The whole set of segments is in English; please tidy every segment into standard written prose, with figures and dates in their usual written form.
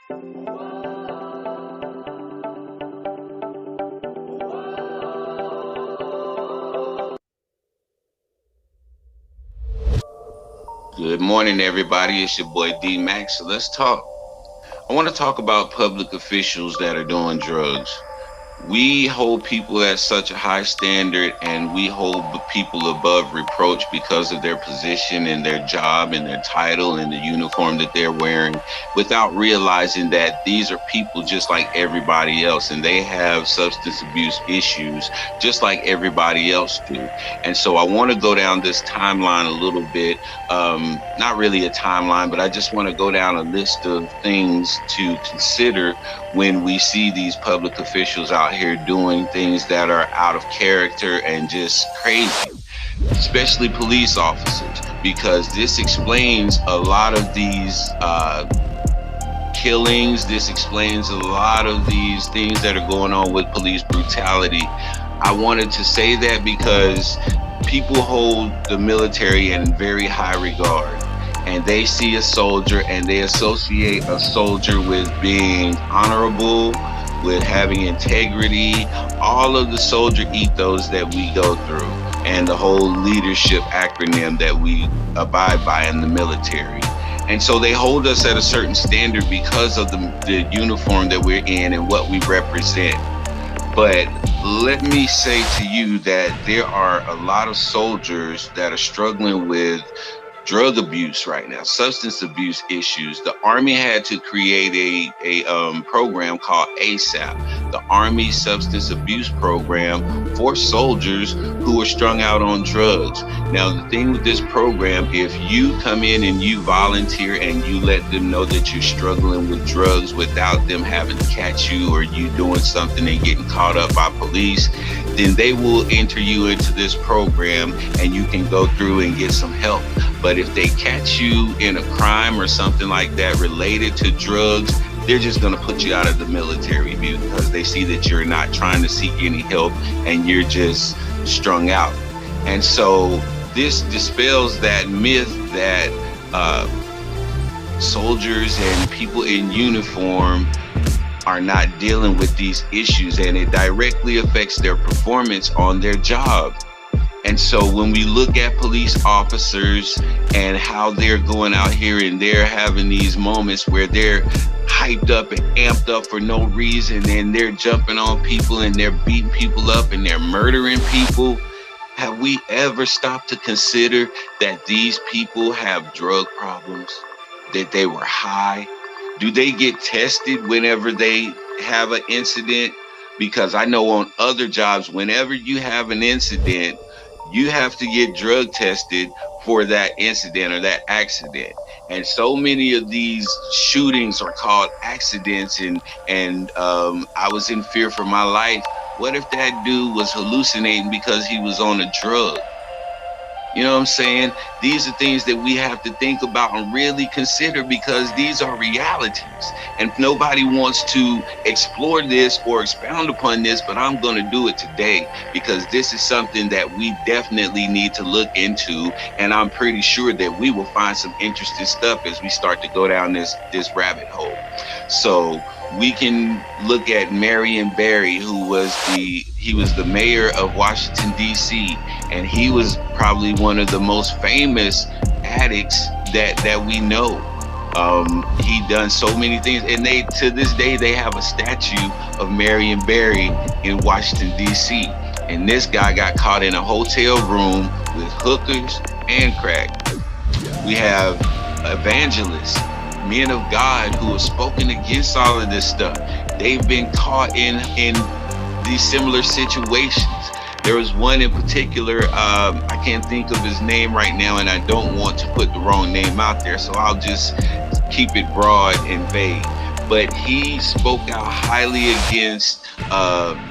Good morning, everybody. It's your boy D Max. So let's talk. I want to talk about public officials that are doing drugs. We hold people at such a high standard, and we hold people above reproach because of their position and their job and their title and the uniform that they're wearing, without realizing that these are people just like everybody else, and they have substance abuse issues just like everybody else do. And so I want to go down this timeline a little bit. Not really a timeline, but I just want to go down a list of things to consider when we see these public officials out here doing things that are out of character and just crazy, especially police officers, because this explains a lot of these killings. This explains a lot of these things that are going on with police brutality. I wanted to say that because people hold the military in very high regard, and they see a soldier and they associate a soldier with being honorable, with having integrity, all of the soldier ethos that we go through, and the whole leadership acronym that we abide by in the military. And so they hold us at a certain standard because of the uniform that we're in and what we represent. But let me say to you that there are a lot of soldiers that are struggling with drug abuse right now, substance abuse issues. The Army had to create a program called ASAP, the Army Substance Abuse Program, for soldiers who are strung out on drugs. Now, the thing with this program, if you come in and you volunteer and you let them know that you're struggling with drugs without them having to catch you, or you doing something and getting caught up by police, then they will enter you into this program and you can go through and get some help. But if they catch you in a crime or something like that related to drugs, they're just going to put you out of the military because they see that you're not trying to seek any help and you're just strung out. And so this dispels that myth that soldiers and people in uniform are not dealing with these issues, and it directly affects their performance on their job. And so when we look at police officers and how they're going out here and they're having these moments where they're hyped up and amped up for no reason, and they're jumping on people and they're beating people up and they're murdering people, have we ever stopped to consider that these people have drug problems, that they were high? Do they get tested whenever they have an incident? Because I know on other jobs, whenever you have an incident, you have to get drug tested for that incident or that accident. And so many of these shootings are called accidents, and I was in fear for my life. What if that dude was hallucinating because he was on a drug? You know what I'm saying? These are things that we have to think about and really consider, because these are realities. And nobody wants to explore this or expound upon this, but I'm going to do it today because this is something that we definitely need to look into. And I'm pretty sure that we will find some interesting stuff as we start to go down this rabbit hole. So we can look at Marion Barry, who was the mayor of Washington, D.C., and he was probably one of the most famous addicts that we know. He done so many things, and to this day they have a statue of Marion Barry in Washington, D.C. And this guy got caught in a hotel room with hookers and crack. We have evangelists, men of God, who have spoken against all of this stuff. They've been caught in these similar situations. There was one in particular, I can't think of his name right now, and I don't want to put the wrong name out there, so I'll just keep it broad and vague. But he spoke out highly against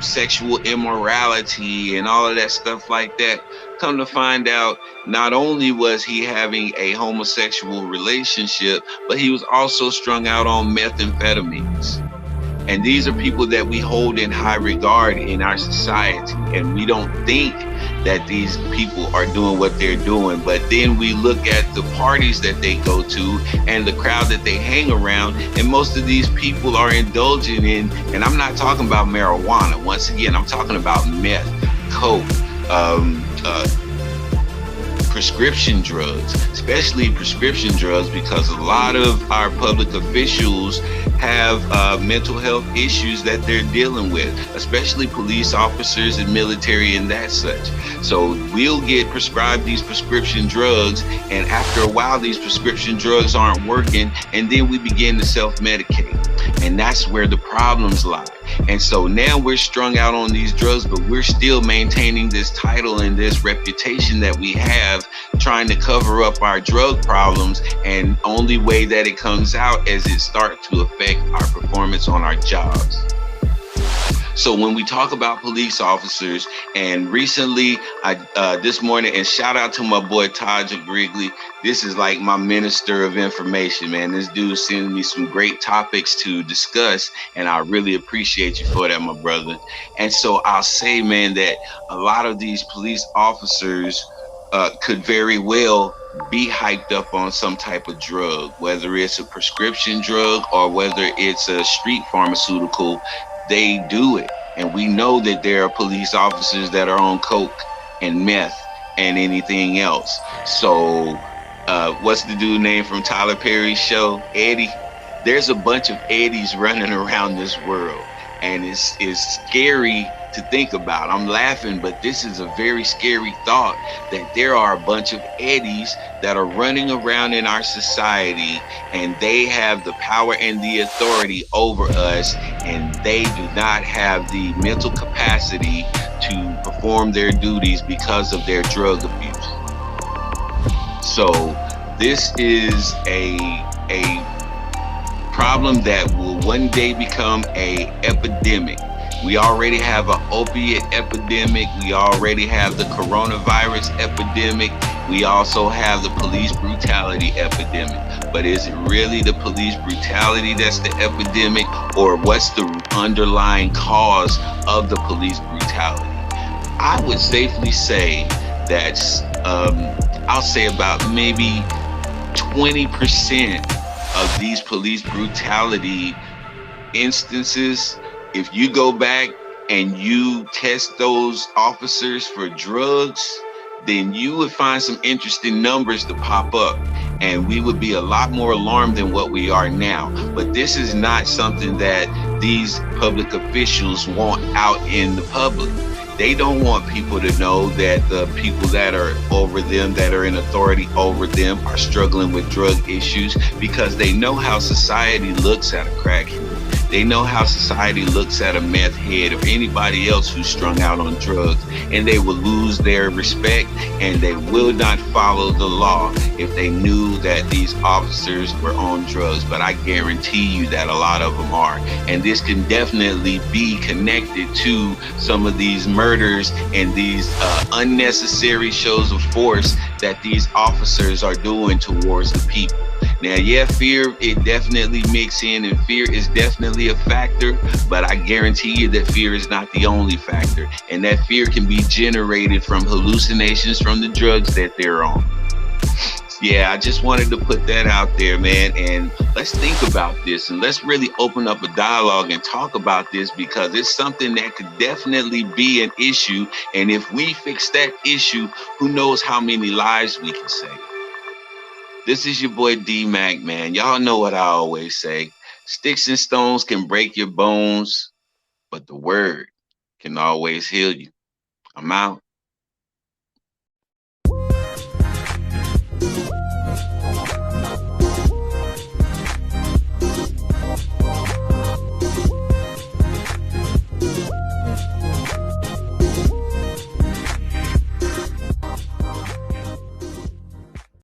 sexual immorality and all of that stuff like that. Come to find out, not only was he having a homosexual relationship, but he was also strung out on methamphetamines. And these are people that we hold in high regard in our society. And we don't think that these people are doing what they're doing. But then we look at the parties that they go to and the crowd that they hang around. And most of these people are indulging in, and I'm not talking about marijuana. Once again, I'm talking about meth, coke, prescription drugs, especially prescription drugs, because a lot of our public officials have mental health issues that they're dealing with, especially police officers and military and that such. So we'll get prescribed these prescription drugs, and after a while, these prescription drugs aren't working, and then we begin to self-medicate. And that's where the problems lie. And so now we're strung out on these drugs, but we're still maintaining this title and this reputation that we have, trying to cover up our drug problems. And only way that it comes out is it starts to affect our performance on our jobs. So when we talk about police officers, and recently, this morning, and shout out to my boy Taj Grigley. This is like my minister of information, man. This dude sends me some great topics to discuss, and I really appreciate you for that, my brother. And so I'll say, man, that a lot of these police officers could very well be hyped up on some type of drug, whether it's a prescription drug or whether it's a street pharmaceutical. They do it. And we know that there are police officers that are on coke and meth and anything else. So, what's the dude name from Tyler Perry's show? Eddie. There's a bunch of Eddies running around this world, and it's scary to think about. I'm laughing, but this is a very scary thought, that there are a bunch of Eddies that are running around in our society, and they have the power and the authority over us, and they do not have the mental capacity to perform their duties because of their drug abuse. So this is a problem that will one day become a epidemic. We already have an opiate epidemic. We already have the coronavirus epidemic. We also have the police brutality epidemic. But is it really the police brutality that's the epidemic, or what's the underlying cause of the police brutality? I would safely say that's, I'll say about maybe 20% of these police brutality instances, if you go back and you test those officers for drugs, then you would find some interesting numbers to pop up, and we would be a lot more alarmed than what we are now. But this is not something that these public officials want out in the public. They don't want people to know that the people that are over them, that are in authority over them, are struggling with drug issues, because they know how society looks at a crackhead. They know how society looks at a meth head or anybody else who's strung out on drugs, and they will lose their respect, and they will not follow the law if they knew that these officers were on drugs. But I guarantee you that a lot of them are. And this can definitely be connected to some of these murders and these unnecessary shows of force that these officers are doing towards the people. Now, yeah, fear, it definitely mixes in, and fear is definitely a factor, but I guarantee you that fear is not the only factor. And that fear can be generated from hallucinations from the drugs that they're on. Yeah, I just wanted to put that out there, man. And let's think about this, and let's really open up a dialogue and talk about this, because it's something that could definitely be an issue. And if we fix that issue, who knows how many lives we can save. This is your boy D-Mac, man. Y'all know what I always say. Sticks and stones can break your bones, but the word can always heal you. I'm out.